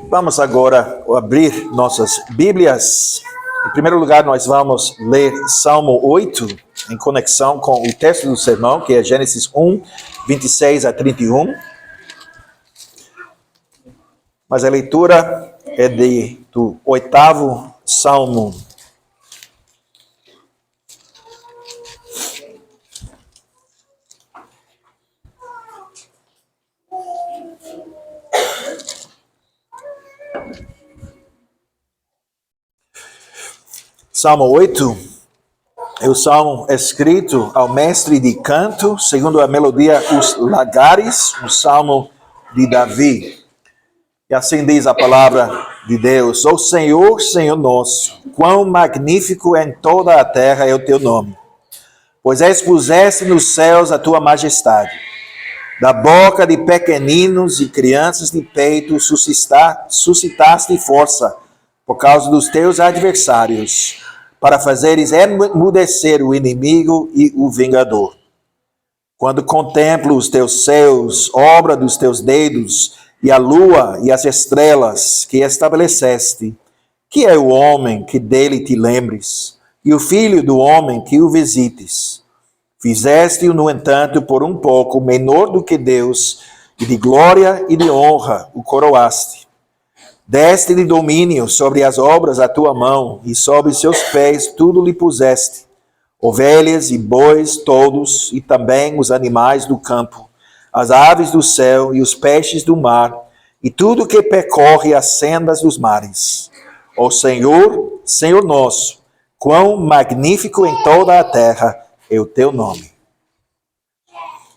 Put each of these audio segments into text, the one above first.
Vamos agora abrir nossas Bíblias. Em primeiro lugar, nós vamos ler Salmo 8, em conexão com o texto do sermão, que é Gênesis 1, 26 a 31. Mas a leitura é do 8º Salmo. Salmo 8 é o salmo escrito ao mestre de canto, segundo a melodia Os Lagares, um salmo de Davi. E assim diz a palavra de Deus: Ó Senhor, Senhor nosso, quão magnífico em toda a terra é o teu nome. Pois expuseste nos céus a tua majestade. Da boca de pequeninos e crianças de peito suscitaste força por causa dos teus adversários, para fazeres emudecer o inimigo e o vingador. Quando contemplo os teus céus, obra dos teus dedos, e a lua e as estrelas que estabeleceste, que é o homem que dele te lembres, e o filho do homem que o visites. Fizeste-o, no entanto, por um pouco menor do que Deus, e de glória e de honra o coroaste. Deste-lhe domínio sobre as obras da tua mão, e sobre seus pés tudo lhe puseste, ovelhas e bois todos, e também os animais do campo, as aves do céu e os peixes do mar, e tudo que percorre as sendas dos mares. Ó Senhor, Senhor nosso, quão magnífico em toda a terra é o teu nome.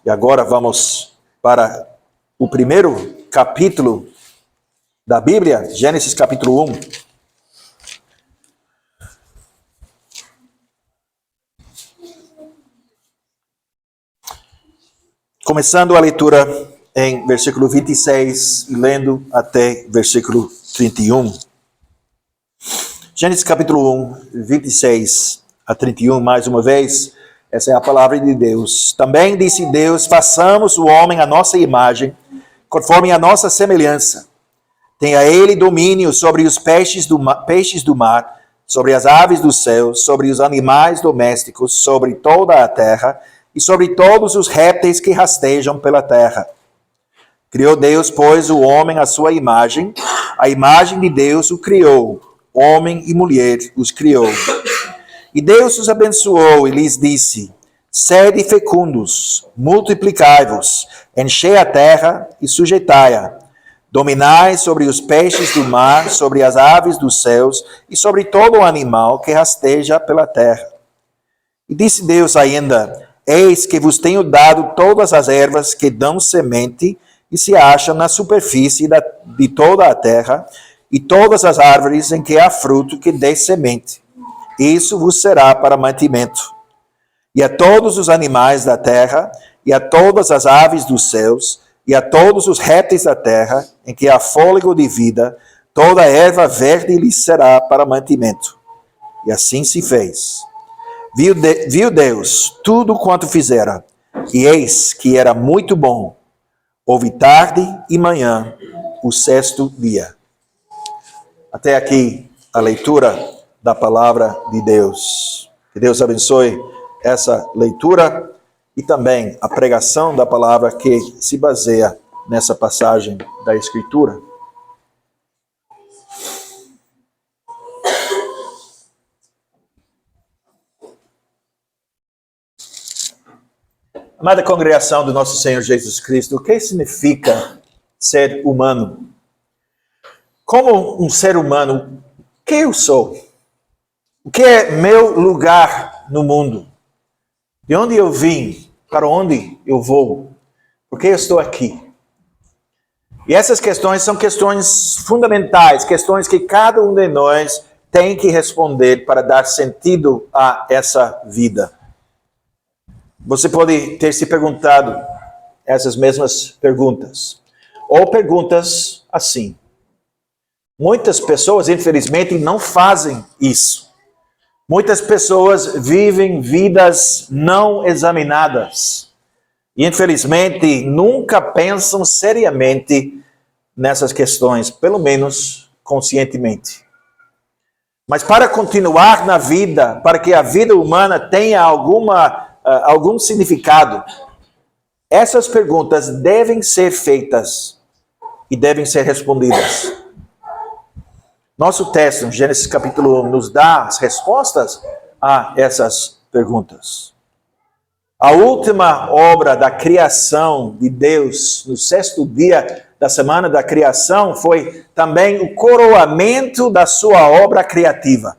E agora vamos para o primeiro capítulo da Bíblia, Gênesis capítulo 1. Começando a leitura em versículo 26 e lendo até versículo 31. Gênesis capítulo 1, 26 a 31, mais uma vez, essa é a palavra de Deus. Também disse Deus: façamos o homem à nossa imagem, conforme a nossa semelhança. Tenha ele domínio sobre os peixes do mar, sobre as aves do céu, sobre os animais domésticos, sobre toda a terra, e sobre todos os répteis que rastejam pela terra. Criou Deus, pois, o homem à sua imagem, a imagem de Deus o criou, homem e mulher os criou. E Deus os abençoou e lhes disse: sede fecundos, multiplicai-vos, enchei a terra e sujeitai-a. Dominai sobre os peixes do mar, sobre as aves dos céus e sobre todo o animal que rasteja pela terra. E disse Deus ainda: eis que vos tenho dado todas as ervas que dão semente e se acham na superfície de toda a terra, e todas as árvores em que há fruto que dê semente. Isso vos será para mantimento. E a todos os animais da terra, e a todas as aves dos céus, e a todos os répteis da terra, em que há fôlego de vida, toda a erva verde lhes será para mantimento. E assim se fez. Viu Deus tudo quanto fizera, e eis que era muito bom. Houve tarde e manhã, o sexto dia. Até aqui a leitura da palavra de Deus. Que Deus abençoe essa leitura e também a pregação da palavra que se baseia nessa passagem da Escritura. Amada congregação do nosso Senhor Jesus Cristo, o que significa ser humano? Como um ser humano, o que eu sou? O que é meu lugar no mundo? De onde eu vim? Para onde eu vou? Por que eu estou aqui? E essas questões são questões fundamentais, questões que cada um de nós tem que responder para dar sentido a essa vida. Você pode ter se perguntado essas mesmas perguntas. Ou perguntas assim. Muitas pessoas, infelizmente, não fazem isso. Muitas pessoas vivem vidas não examinadas. E, infelizmente, nunca pensam seriamente nessas questões, pelo menos conscientemente. Mas para continuar na vida, para que a vida humana tenha algum significado, essas perguntas devem ser feitas e devem ser respondidas. Nosso texto, Gênesis capítulo 1, nos dá as respostas a essas perguntas. A última obra da criação de Deus, no sexto dia da semana da criação, foi também o coroamento da sua obra criativa.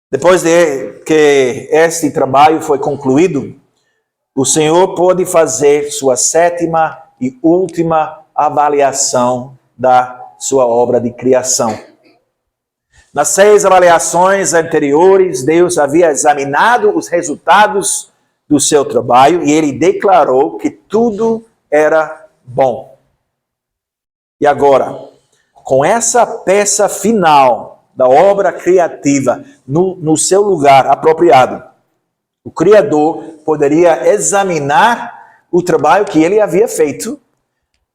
Depois de que este trabalho foi concluído, o Senhor pôde fazer sua sétima e última avaliação da sua obra de criação. Nas 6 avaliações anteriores, Deus havia examinado os resultados do seu trabalho e ele declarou que tudo era bom. E agora, com essa peça final da obra criativa no seu lugar apropriado, o Criador poderia examinar o trabalho que ele havia feito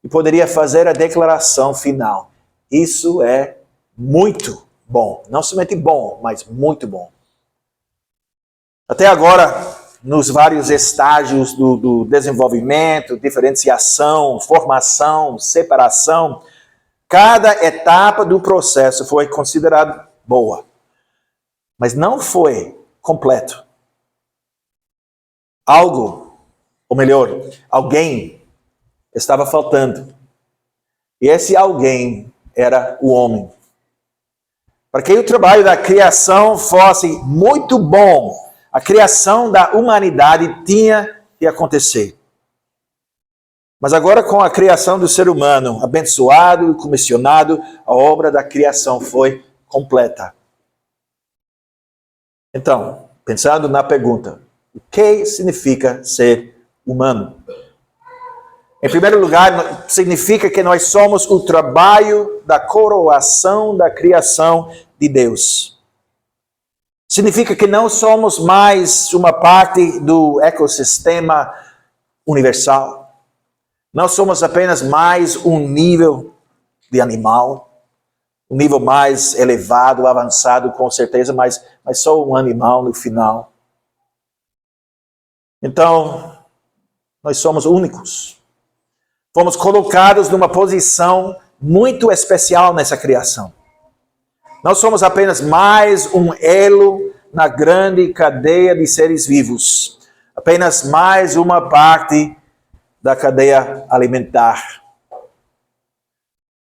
e poderia fazer a declaração final. Isso é muito bom. Não somente bom, mas muito bom. Até agora, nos vários estágios do desenvolvimento, diferenciação, formação, separação, cada etapa do processo foi considerada boa. Mas não foi completo. Algo, ou melhor, alguém estava faltando. E esse alguém era o homem. Para que o trabalho da criação fosse muito bom, a criação da humanidade tinha que acontecer. Mas agora, com a criação do ser humano, abençoado e comissionado, a obra da criação foi completa. Então, pensando na pergunta, o que significa ser humano? Em primeiro lugar, significa que nós somos o trabalho da coroação da criação de Deus. Significa que não somos mais uma parte do ecossistema universal. Não somos apenas mais um nível de animal, um nível mais elevado, avançado, com certeza, mas só um animal no final. Então, nós somos únicos. Fomos colocados numa posição muito especial nessa criação. Nós somos apenas mais um elo na grande cadeia de seres vivos. Apenas mais uma parte da cadeia alimentar.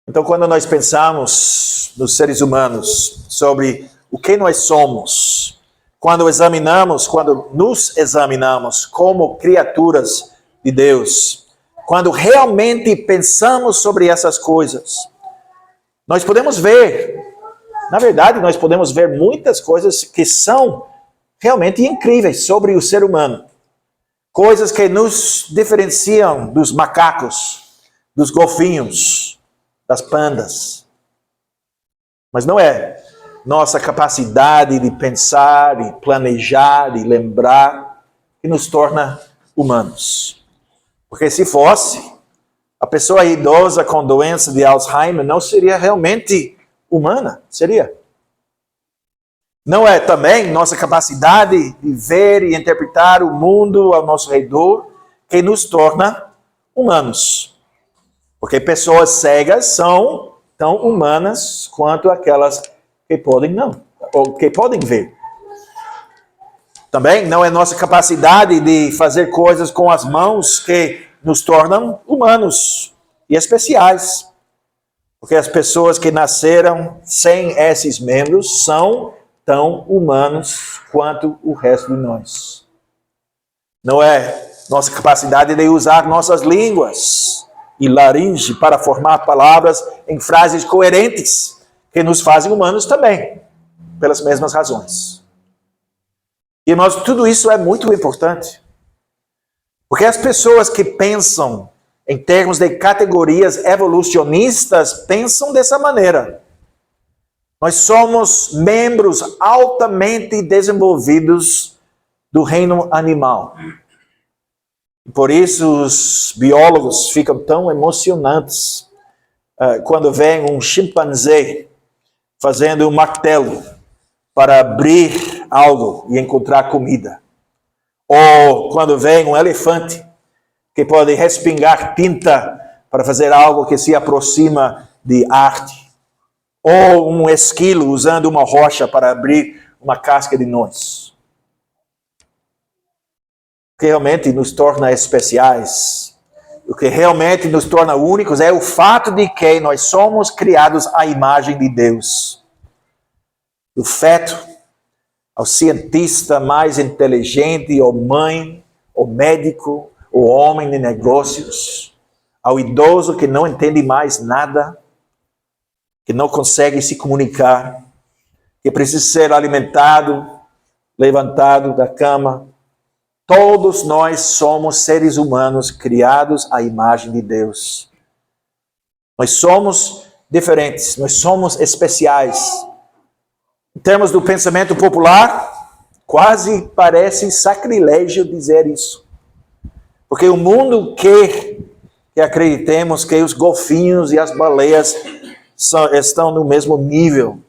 Então, quando nós pensamos nos seres humanos, sobre o que nós somos, quando nos examinamos como criaturas de Deus, quando realmente pensamos sobre essas coisas, nós podemos ver, na verdade, nós podemos ver muitas coisas que são realmente incríveis sobre o ser humano. Coisas que nos diferenciam dos macacos, dos golfinhos, das pandas. Mas não é nossa capacidade de pensar, de planejar, de lembrar, que nos torna humanos. Porque se fosse, a pessoa idosa com doença de Alzheimer não seria realmente humana, seria. Não é também nossa capacidade de ver e interpretar o mundo ao nosso redor que nos torna humanos. Porque pessoas cegas são tão humanas quanto aquelas que podem não, ou que podem ver. Também não é nossa capacidade de fazer coisas com as mãos que nos tornam humanos e especiais. Porque as pessoas que nasceram sem esses membros são tão humanos quanto o resto de nós. Não é nossa capacidade de usar nossas línguas e laringe para formar palavras em frases coerentes que nos fazem humanos também, pelas mesmas razões. Irmãos, tudo isso é muito importante. Porque as pessoas que pensam em termos de categorias evolucionistas pensam dessa maneira. Nós somos membros altamente desenvolvidos do reino animal. Por isso os biólogos ficam tão emocionantes quando vem um chimpanzé fazendo um martelo para abrir algo e encontrar comida. Ou quando vem um elefante que pode respingar tinta para fazer algo que se aproxima de arte. Ou um esquilo usando uma rocha para abrir uma casca de noz. O que realmente nos torna especiais, o que realmente nos torna únicos é o fato de que nós somos criados à imagem de Deus. Do feto ao cientista mais inteligente, ao mãe, ao médico, ao homem de negócios, ao idoso que não entende mais nada, que não consegue se comunicar, que precisa ser alimentado, levantado da cama. Todos nós somos seres humanos criados à imagem de Deus. Nós somos diferentes, nós somos especiais. Em termos do pensamento popular, quase parece sacrilégio dizer isso. Porque o mundo quer que acreditemos que os golfinhos e as baleias estão no mesmo nível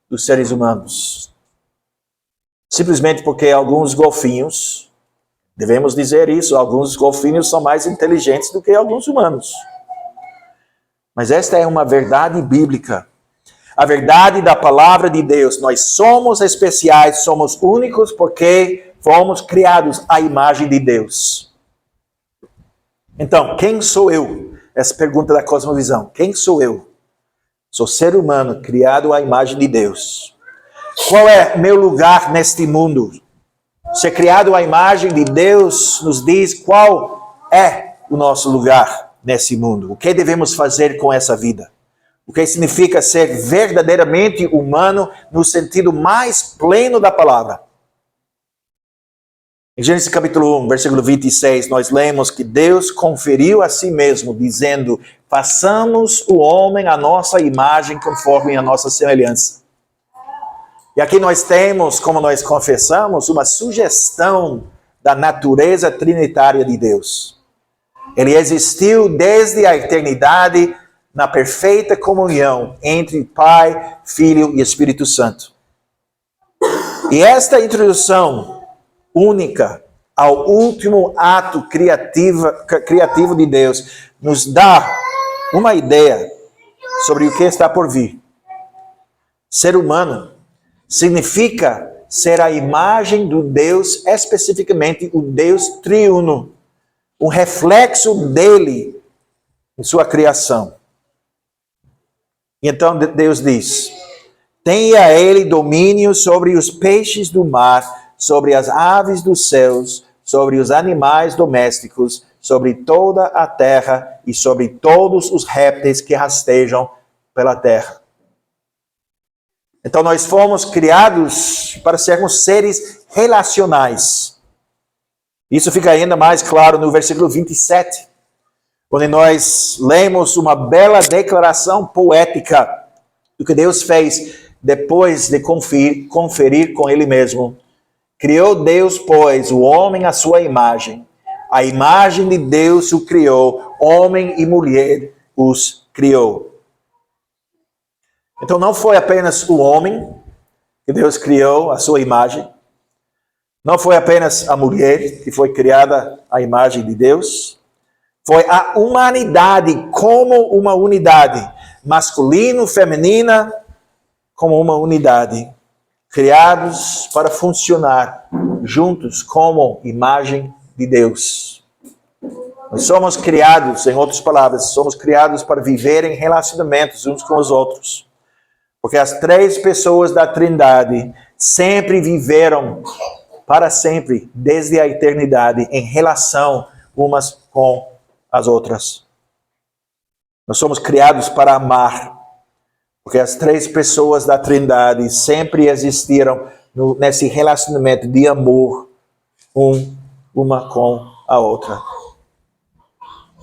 dos seres humanos. Simplesmente porque alguns golfinhos, devemos dizer isso, alguns golfinhos são mais inteligentes do que alguns humanos. Mas esta é uma verdade bíblica. A verdade da palavra de Deus. Nós somos especiais, somos únicos porque fomos criados à imagem de Deus. Então, quem sou eu? Essa pergunta da cosmovisão. Quem sou eu? Sou ser humano criado à imagem de Deus. Qual é meu lugar neste mundo? Ser criado à imagem de Deus nos diz qual é o nosso lugar nesse mundo. O que devemos fazer com essa vida? O que significa ser verdadeiramente humano no sentido mais pleno da palavra. Em Gênesis capítulo 1, versículo 26, nós lemos que Deus conferiu a si mesmo, dizendo, façamos o homem à nossa imagem conforme a nossa semelhança. E aqui nós temos, como nós confessamos, uma sugestão da natureza trinitária de Deus. Ele existiu desde a eternidade na perfeita comunhão entre Pai, Filho e Espírito Santo. E esta introdução única ao último ato criativo de Deus nos dá uma ideia sobre o que está por vir. Ser humano significa ser a imagem do Deus, especificamente o Deus triuno, um reflexo dele em sua criação. E então Deus diz, tenha ele domínio sobre os peixes do mar, sobre as aves dos céus, sobre os animais domésticos, sobre toda a terra e sobre todos os répteis que rastejam pela terra. Então nós fomos criados para sermos seres relacionais. Isso fica ainda mais claro no versículo 27, onde nós lemos uma bela declaração poética do que Deus fez depois de conferir com Ele mesmo. Criou Deus, pois, o homem à sua imagem. A imagem de Deus o criou, homem e mulher os criou. Então não foi apenas o homem que Deus criou à sua imagem. Não foi apenas a mulher que foi criada à imagem de Deus. Foi a humanidade como uma unidade. Masculino, feminina, como uma unidade. Criados para funcionar juntos como imagem de Deus. Nós somos criados, em outras palavras, somos criados para viver em relacionamentos uns com os outros. Porque as três pessoas da Trindade sempre viveram para sempre, desde a eternidade, em relação umas com as outras. Nós somos criados para amar, porque as três pessoas da Trindade sempre existiram nesse relacionamento de amor, uma com a outra.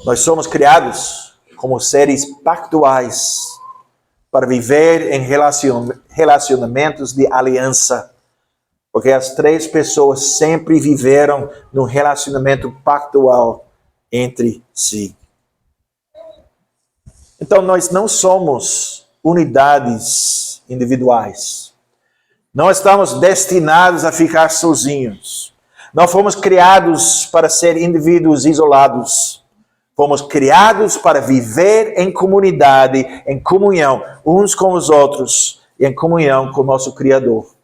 Nós somos criados como seres pactuais, para viver em relacionamentos de aliança. Porque as três pessoas sempre viveram num relacionamento pactual entre si. Então nós não somos unidades individuais. Não estamos destinados a ficar sozinhos. Não fomos criados para ser indivíduos isolados. Fomos criados para viver em comunidade, em comunhão uns com os outros e em comunhão com o nosso Criador.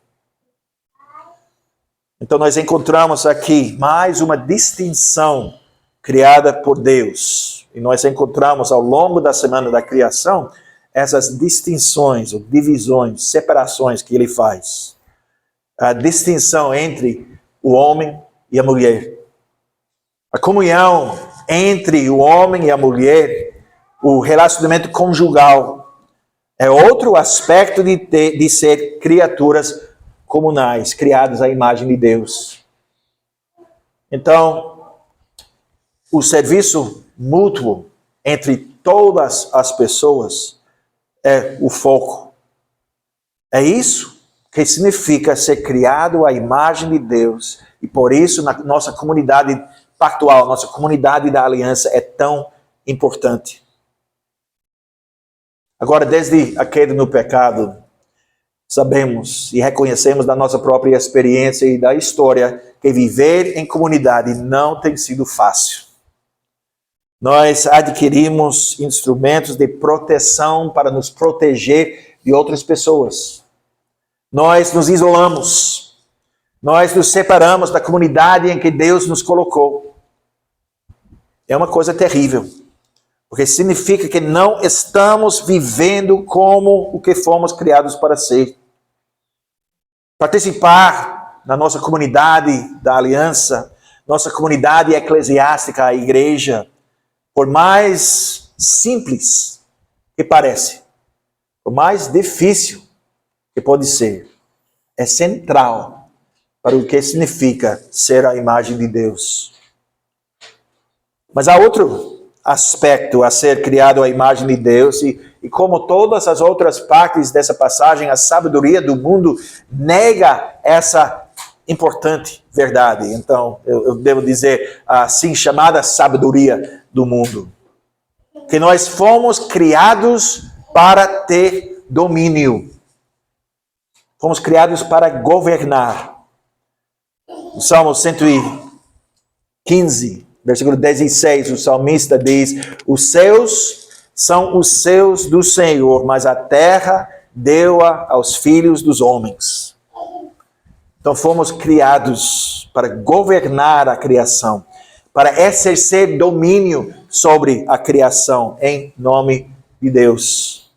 Então nós encontramos aqui mais uma distinção criada por Deus. E nós encontramos ao longo da semana da criação essas distinções, ou divisões, separações que ele faz. A distinção entre o homem e a mulher. A comunhão entre o homem e a mulher, o relacionamento conjugal, é outro aspecto de ser criaturas comunais, criadas à imagem de Deus. Então, o serviço mútuo entre todas as pessoas é o foco. É isso que significa ser criado à imagem de Deus. E por isso, na nossa comunidade pactual, nossa comunidade da aliança é tão importante. Agora, desde a queda no pecado, sabemos e reconhecemos da nossa própria experiência e da história que viver em comunidade não tem sido fácil. Nós adquirimos instrumentos de proteção para nos proteger de outras pessoas. Nós nos isolamos. Nós nos separamos da comunidade em que Deus nos colocou. É uma coisa terrível, porque significa que não estamos vivendo como o que fomos criados para ser. Participar na nossa comunidade da aliança, nossa comunidade eclesiástica, a igreja, por mais simples que parece, por mais difícil que pode ser, é central para o que significa ser a imagem de Deus. Mas há outro aspecto a ser criado à imagem de Deus, e como todas as outras partes dessa passagem, a sabedoria do mundo nega essa importante verdade. Então, eu devo dizer assim, chamada sabedoria do mundo. Que nós fomos criados para ter domínio. Fomos criados para governar. O Salmo 115, versículo 16, o salmista diz: os céus são os céus do Senhor, mas a terra deu-a aos filhos dos homens. Então fomos criados para governar a criação, para exercer domínio sobre a criação, em nome de Deus.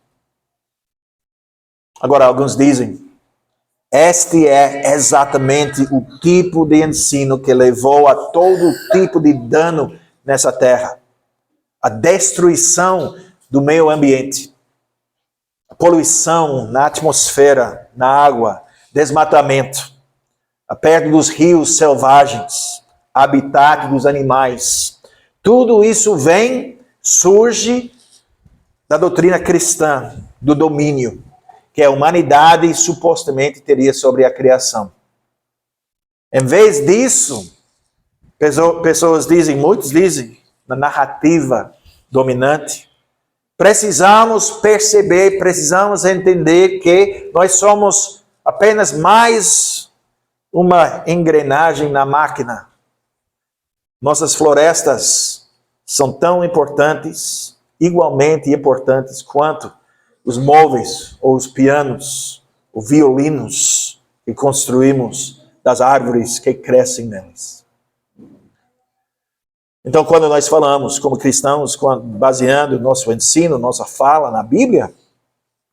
Agora, alguns dizem: este é exatamente o tipo de ensino que levou a todo tipo de dano nessa terra. A destruição do meio ambiente. A poluição na atmosfera, na água, desmatamento. A perda dos rios selvagens, habitat dos animais. Tudo isso surge da doutrina cristã, do domínio que a humanidade supostamente teria sobre a criação. Em vez disso, pessoas dizem, muitos dizem, na narrativa dominante, precisamos perceber, precisamos entender que nós somos apenas mais uma engrenagem na máquina. Nossas florestas são tão importantes, igualmente importantes quanto os móveis, ou os pianos, ou violinos que construímos das árvores que crescem nelas. Então, quando nós falamos como cristãos, baseando nosso ensino, nossa fala na Bíblia,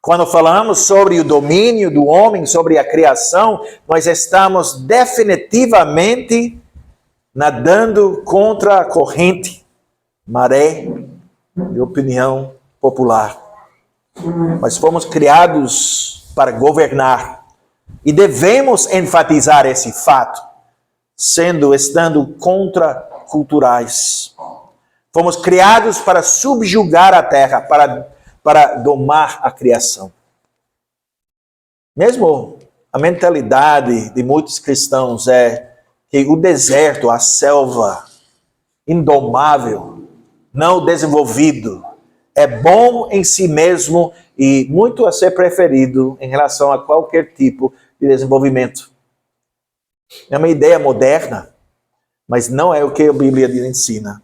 quando falamos sobre o domínio do homem, sobre a criação, nós estamos definitivamente nadando contra a corrente, maré de opinião popular. Mas fomos criados para governar. E devemos enfatizar esse fato, estando contraculturais. Fomos criados para subjugar a terra, para domar a criação. Mesmo a mentalidade de muitos cristãos é que o deserto, a selva indomável, não desenvolvido, é bom em si mesmo e muito a ser preferido em relação a qualquer tipo de desenvolvimento. É uma ideia moderna, mas não é o que a Bíblia ensina.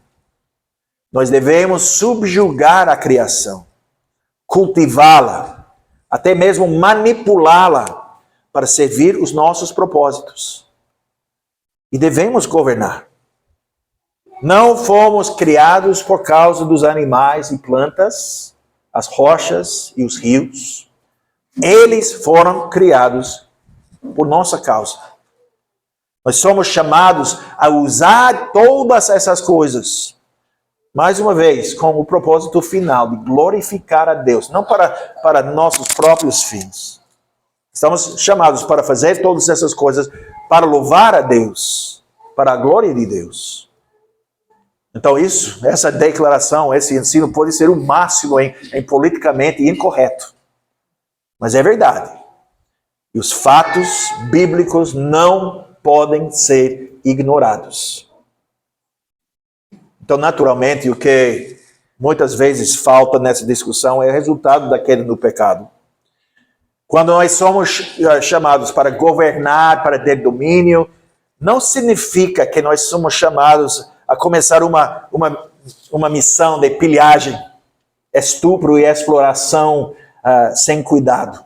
Nós devemos subjugar a criação, cultivá-la, até mesmo manipulá-la para servir os nossos propósitos. E devemos governar. Não fomos criados por causa dos animais e plantas, as rochas e os rios. Eles foram criados por nossa causa. Nós somos chamados a usar todas essas coisas, mais uma vez, com o propósito final de glorificar a Deus, não para nossos próprios fins. Estamos chamados para fazer todas essas coisas para louvar a Deus, para a glória de Deus. Então essa declaração, esse ensino pode ser o máximo em politicamente incorreto. Mas é verdade. E os fatos bíblicos não podem ser ignorados. Então, naturalmente, o que muitas vezes falta nessa discussão é o resultado da queda do pecado. Quando nós somos chamados para governar, para ter domínio, não significa que nós somos chamados a começar uma missão de pilhagem, estupro e exploração sem cuidado.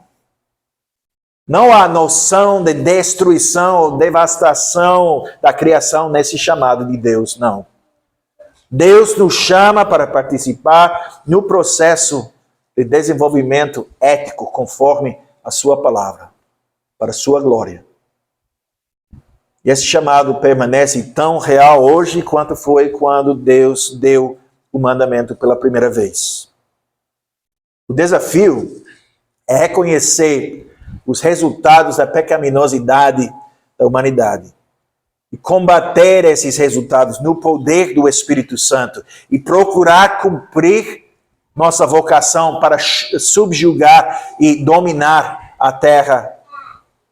Não há noção de destruição ou devastação da criação nesse chamado de Deus, não. Deus nos chama para participar no processo de desenvolvimento ético conforme a sua palavra, para a sua glória. E esse chamado permanece tão real hoje quanto foi quando Deus deu o mandamento pela primeira vez. O desafio é reconhecer os resultados da pecaminosidade da humanidade e combater esses resultados no poder do Espírito Santo e procurar cumprir nossa vocação para subjugar e dominar a terra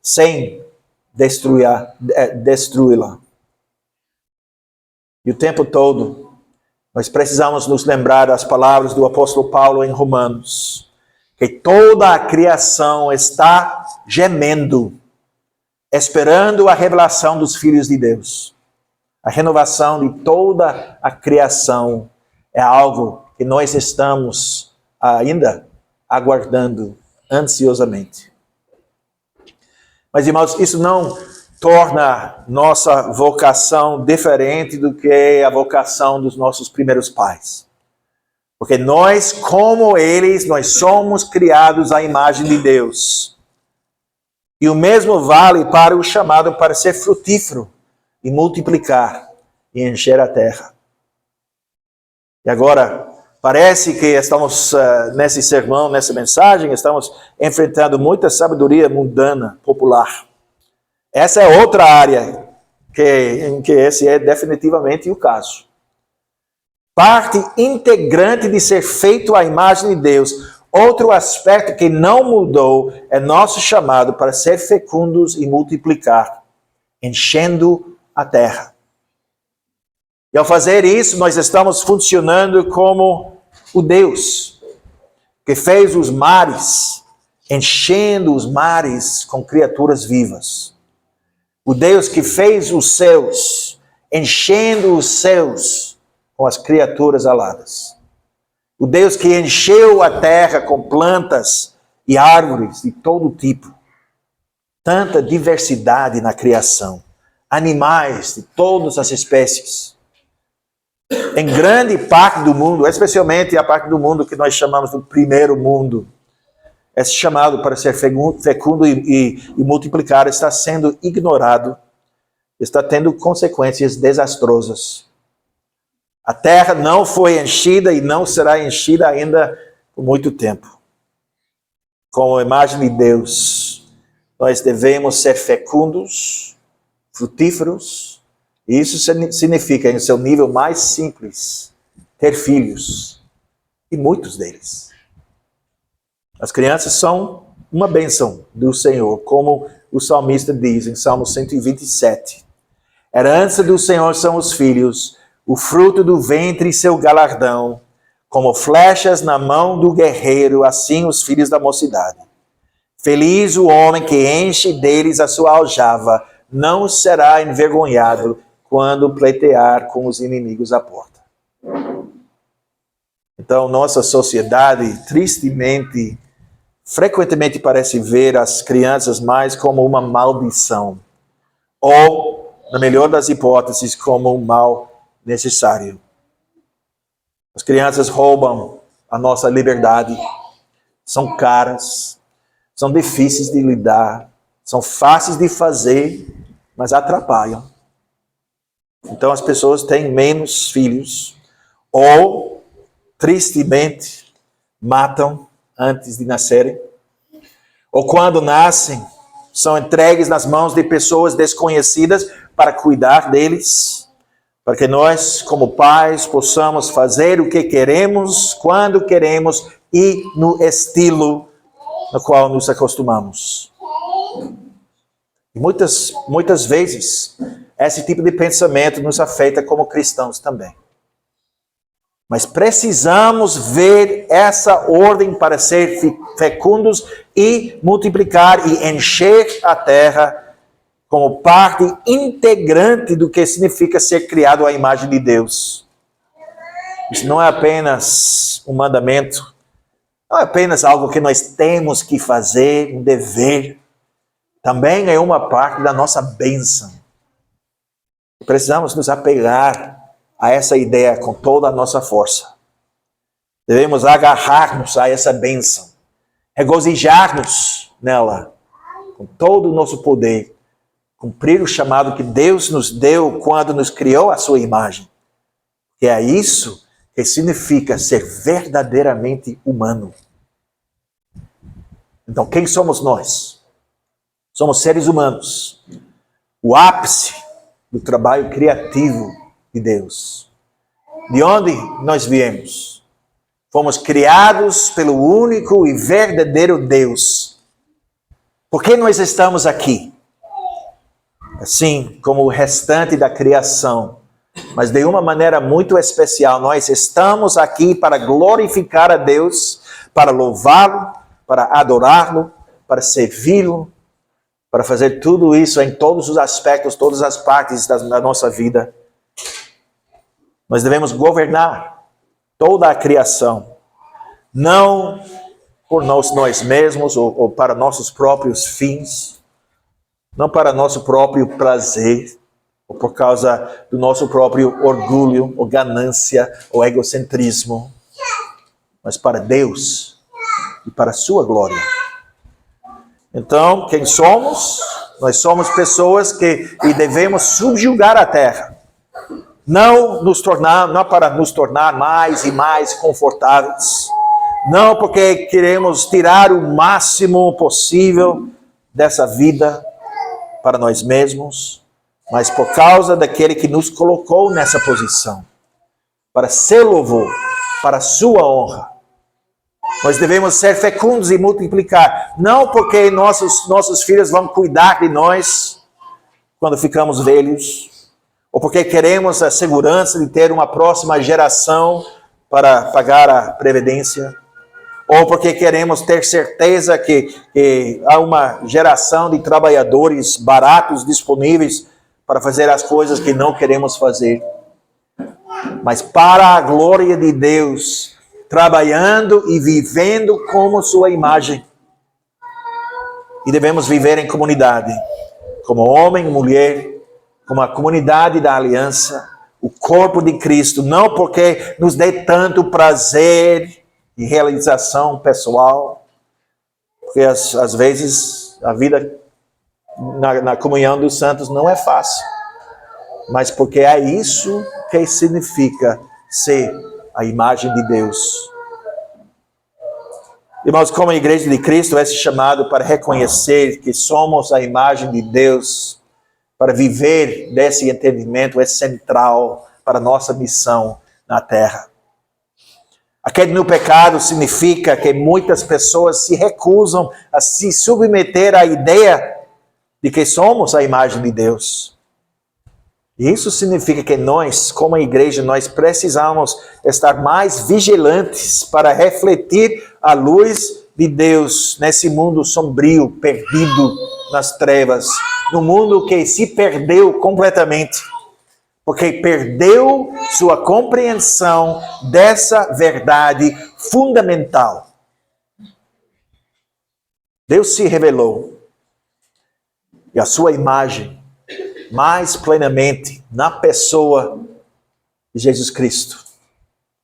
sem destruí-la. E o tempo todo nós precisamos nos lembrar das palavras do apóstolo Paulo em Romanos, que toda a criação está gemendo, esperando a revelação dos filhos de Deus. A renovação de toda a criação é algo que nós estamos ainda aguardando ansiosamente. Mas, irmãos, isso não torna nossa vocação diferente do que a vocação dos nossos primeiros pais. Porque nós, como eles, nós somos criados à imagem de Deus. E o mesmo vale para o chamado para ser frutífero e multiplicar e encher a terra. E agora, parece que estamos nesse sermão, nessa mensagem, estamos enfrentando muita sabedoria mundana, popular. Essa é outra área em que esse é definitivamente o caso. Parte integrante de ser feito à imagem de Deus. Outro aspecto que não mudou é nosso chamado para ser fecundos e multiplicar, enchendo a terra. E ao fazer isso, nós estamos funcionando como o Deus que fez os mares, enchendo os mares com criaturas vivas. O Deus que fez os céus, enchendo os céus com as criaturas aladas. O Deus que encheu a terra com plantas e árvores de todo tipo. Tanta diversidade na criação. Animais de todas as espécies. Em grande parte do mundo, especialmente a parte do mundo que nós chamamos do primeiro mundo, esse chamado para ser fecundo e multiplicar está sendo ignorado, está tendo consequências desastrosas. A terra não foi enchida e não será enchida ainda por muito tempo. Com a imagem de Deus, nós devemos ser fecundos, frutíferos, e isso significa, em seu nível mais simples, ter filhos, e muitos deles. As crianças são uma bênção do Senhor, como o salmista diz em Salmo 127. Herança do Senhor são os filhos, o fruto do ventre e seu galardão. Como flechas na mão do guerreiro, assim os filhos da mocidade. Feliz o homem que enche deles a sua aljava, não será envergonhado quando pleitear com os inimigos à porta. Então, nossa sociedade, tristemente, frequentemente parece ver as crianças mais como uma maldição. Ou, na melhor das hipóteses, como um mal necessário. As crianças roubam a nossa liberdade, são caras, são difíceis de lidar, são fáceis de fazer, mas atrapalham. Então as pessoas têm menos filhos, ou, tristemente, matam antes de nascerem, ou quando nascem, são entregues nas mãos de pessoas desconhecidas para cuidar deles, para que nós, como pais, possamos fazer o que queremos, quando queremos e no estilo no qual nos acostumamos. E muitas vezes, esse tipo de pensamento nos afeta como cristãos também. Mas precisamos ver essa ordem para ser fecundos e multiplicar e encher a terra como parte integrante do que significa ser criado à imagem de Deus. Isso não é apenas um mandamento, não é apenas algo que nós temos que fazer, um dever. Também é uma parte da nossa bênção. Precisamos nos apegar a essa ideia com toda a nossa força. Devemos agarrar-nos a essa bênção, regozijar-nos nela, com todo o nosso poder, cumprir o chamado que Deus nos deu quando nos criou à sua imagem. Que é isso que significa ser verdadeiramente humano. Então, quem somos nós? Somos seres humanos. O ápice do trabalho criativo de Deus. De onde nós viemos? Fomos criados pelo único e verdadeiro Deus. Por que nós estamos aqui? Assim como o restante da criação, mas de uma maneira muito especial, nós estamos aqui para glorificar a Deus, para louvá-lo, para adorá-lo, para servi-lo, para fazer tudo isso em todos os aspectos, todas as partes da nossa vida. Nós devemos governar toda a criação, não por nós mesmos ou para nossos próprios fins, não para nosso próprio prazer, ou por causa do nosso próprio orgulho, ou ganância, ou egocentrismo, mas para Deus e para a sua glória. Então, quem somos? Nós somos pessoas que devemos subjugar a terra. Não para nos tornar mais e mais confortáveis. Não porque queremos tirar o máximo possível dessa vida para nós mesmos, mas por causa daquele que nos colocou nessa posição, para seu louvor, para sua honra. Nós devemos ser fecundos e multiplicar, não porque nossos filhos vão cuidar de nós quando ficamos velhos, ou porque queremos a segurança de ter uma próxima geração para pagar a previdência, ou porque queremos ter certeza que há uma geração de trabalhadores baratos disponíveis para fazer as coisas que não queremos fazer. Mas para a glória de Deus, trabalhando e vivendo como sua imagem. E devemos viver em comunidade, como homem e mulher, como a comunidade da aliança, o corpo de Cristo, não porque nos dê tanto prazer e realização pessoal, porque às vezes a vida na comunhão dos santos não é fácil, mas porque é isso que significa ser a imagem de Deus. Irmãos, como a Igreja de Cristo, esse chamado para reconhecer que somos a imagem de Deus, para viver desse entendimento é central para a nossa missão na terra. A queda no pecado significa que muitas pessoas se recusam a se submeter à ideia de que somos a imagem de Deus. E isso significa que nós, como igreja, nós precisamos estar mais vigilantes para refletir a luz de Deus nesse mundo sombrio, perdido nas trevas, no mundo que se perdeu completamente, porque perdeu sua compreensão dessa verdade fundamental. Deus se revelou e a sua imagem mais plenamente na pessoa de Jesus Cristo,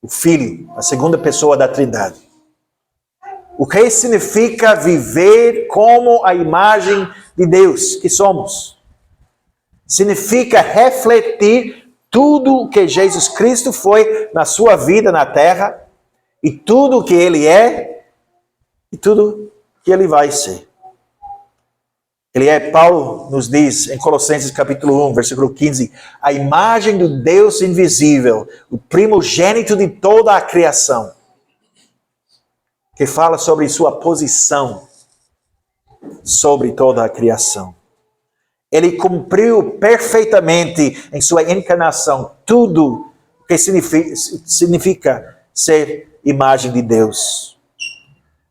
o Filho, a segunda pessoa da Trindade. O que significa viver como a imagem de Deus que somos? Significa refletir tudo o que Jesus Cristo foi na sua vida na terra, e tudo o que Ele é, e tudo que Ele vai ser. Paulo nos diz em Colossenses capítulo 1, versículo 15, a imagem do Deus invisível, o primogênito de toda a criação, que fala sobre sua posição sobre toda a criação. Ele cumpriu perfeitamente em sua encarnação tudo o que significa ser imagem de Deus.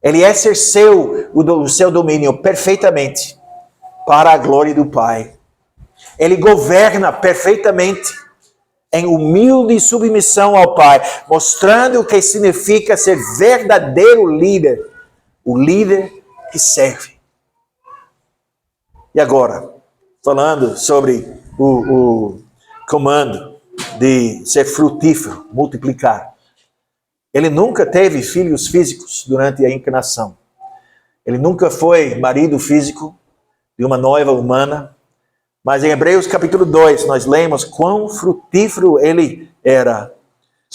Ele exerceu o seu domínio perfeitamente para a glória do Pai. Ele governa perfeitamente em humilde submissão ao Pai, mostrando o que significa ser verdadeiro líder, o líder que serve. E agora, falando sobre o comando de ser frutífero, multiplicar. Ele nunca teve filhos físicos durante a encarnação. Ele nunca foi marido físico de uma noiva humana. Mas em Hebreus capítulo 2, nós lemos quão frutífero ele era.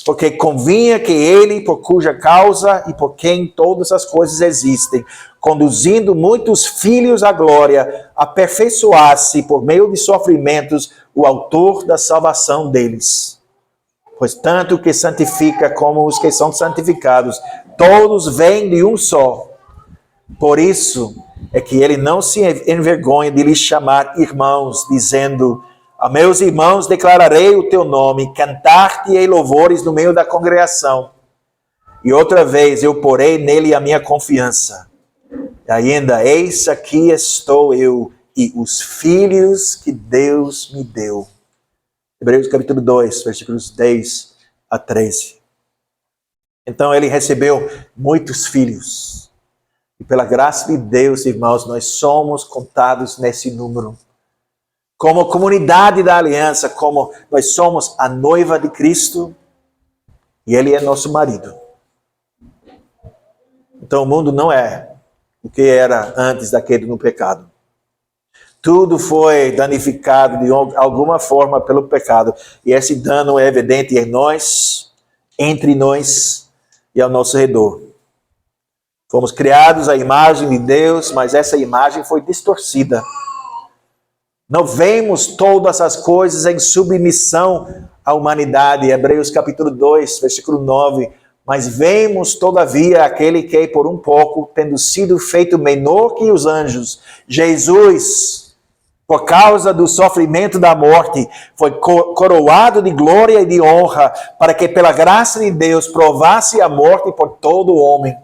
Porque convinha que ele, por cuja causa e por quem todas as coisas existem, conduzindo muitos filhos à glória, aperfeiçoasse por meio de sofrimentos o autor da salvação deles. Pois tanto o que santifica como os que são santificados, todos vêm de um só. Por isso é que ele não se envergonha de lhes chamar irmãos, dizendo: a meus irmãos declararei o teu nome, cantar-te-ei louvores no meio da congregação. E outra vez eu porei nele a minha confiança. E ainda, eis aqui estou eu e os filhos que Deus me deu. Hebreus capítulo 2, versículos 10 a 13. Então ele recebeu muitos filhos. E pela graça de Deus, irmãos, nós somos contados nesse número. Como comunidade da aliança, como nós somos a noiva de Cristo, e Ele é nosso marido. Então o mundo não é o que era antes daquele no pecado. Tudo foi danificado de alguma forma pelo pecado. E esse dano é evidente em nós, entre nós e ao nosso redor. Fomos criados à imagem de Deus, mas essa imagem foi distorcida. Não vemos todas as coisas em submissão à humanidade. Hebreus capítulo 2, versículo 9. Mas vemos, todavia, aquele que, por um pouco, tendo sido feito menor que os anjos, Jesus, por causa do sofrimento da morte, foi coroado de glória e de honra, para que, pela graça de Deus, provasse a morte por todo o homem.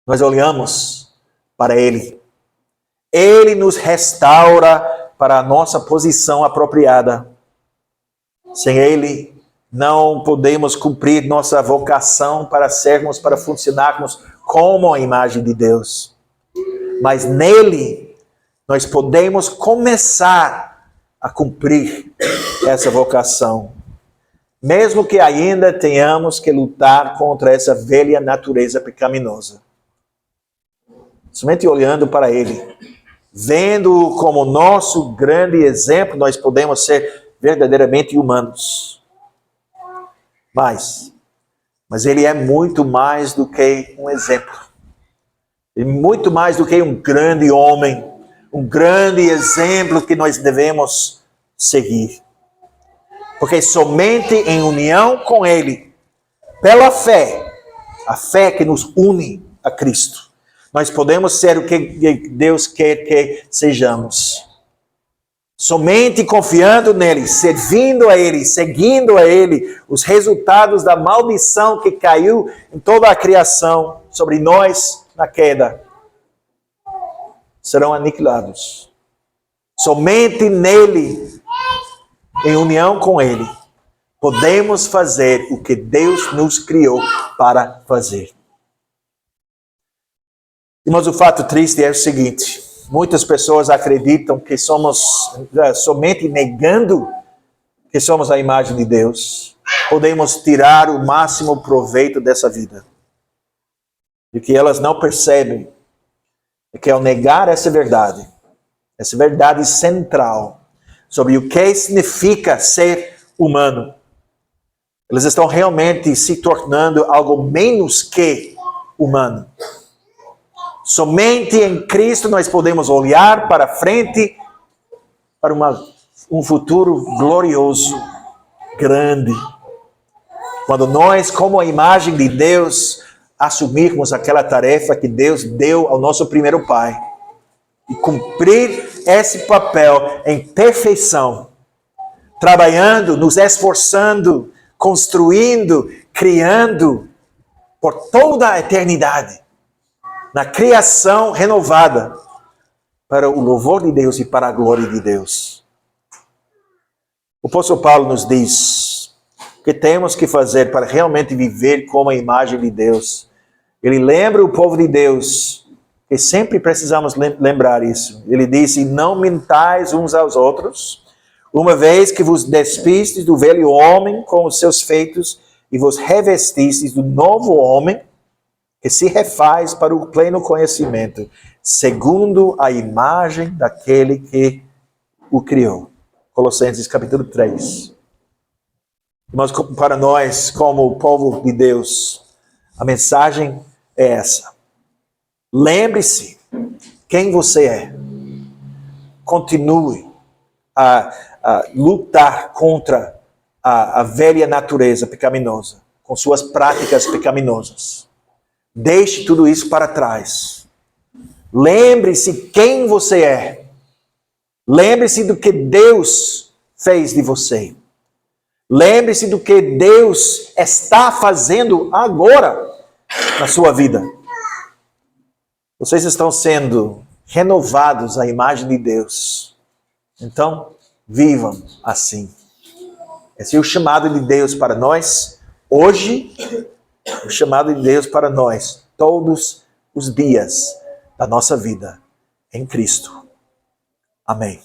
Nós olhamos para Ele. Ele nos restaura para a nossa posição apropriada. Sem Ele, não podemos cumprir nossa vocação para sermos, para funcionarmos como a imagem de Deus. Mas nele, nós podemos começar a cumprir essa vocação. Mesmo que ainda tenhamos que lutar contra essa velha natureza pecaminosa. Somente olhando para Ele, vendo-o como nosso grande exemplo, nós podemos ser verdadeiramente humanos. Mas Ele é muito mais do que um exemplo. Ele é muito mais do que um grande homem, um grande exemplo que nós devemos seguir. Porque somente em união com Ele, pela fé, a fé que nos une a Cristo, nós podemos ser o que Deus quer que sejamos. Somente confiando nele, servindo a ele, seguindo a ele, os resultados da maldição que caiu em toda a criação sobre nós na queda serão aniquilados. Somente nele, em união com ele, podemos fazer o que Deus nos criou para fazer. Mas o fato triste é o seguinte: muitas pessoas acreditam que somos, somente negando que somos a imagem de Deus, podemos tirar o máximo proveito dessa vida. E que elas não percebem que ao negar essa verdade central sobre o que significa ser humano, eles estão realmente se tornando algo menos que humano. Somente em Cristo nós podemos olhar para frente, para um futuro glorioso, grande. Quando nós, como a imagem de Deus, assumirmos aquela tarefa que Deus deu ao nosso primeiro pai e cumprir esse papel em perfeição, trabalhando, nos esforçando, construindo, criando por toda a eternidade, na criação renovada, para o louvor de Deus e para a glória de Deus. O apóstolo Paulo nos diz que temos que fazer para realmente viver como a imagem de Deus. Ele lembra o povo de Deus, que sempre precisamos lembrar isso. Ele disse: não mentais uns aos outros, uma vez que vos despistes do velho homem com os seus feitos e vos revestistes do novo homem, que se refaz para o pleno conhecimento, segundo a imagem daquele que o criou. Colossenses capítulo 3. Mas para nós, como o povo de Deus, a mensagem é essa. Lembre-se quem você é. Continue a lutar contra a velha natureza pecaminosa, com suas práticas pecaminosas. Deixe tudo isso para trás. Lembre-se quem você é. Lembre-se do que Deus fez de você. Lembre-se do que Deus está fazendo agora na sua vida. Vocês estão sendo renovados à imagem de Deus. Então, vivam assim. Esse é o chamado de Deus para nós hoje. O chamado de Deus para nós todos os dias da nossa vida em Cristo. Amém.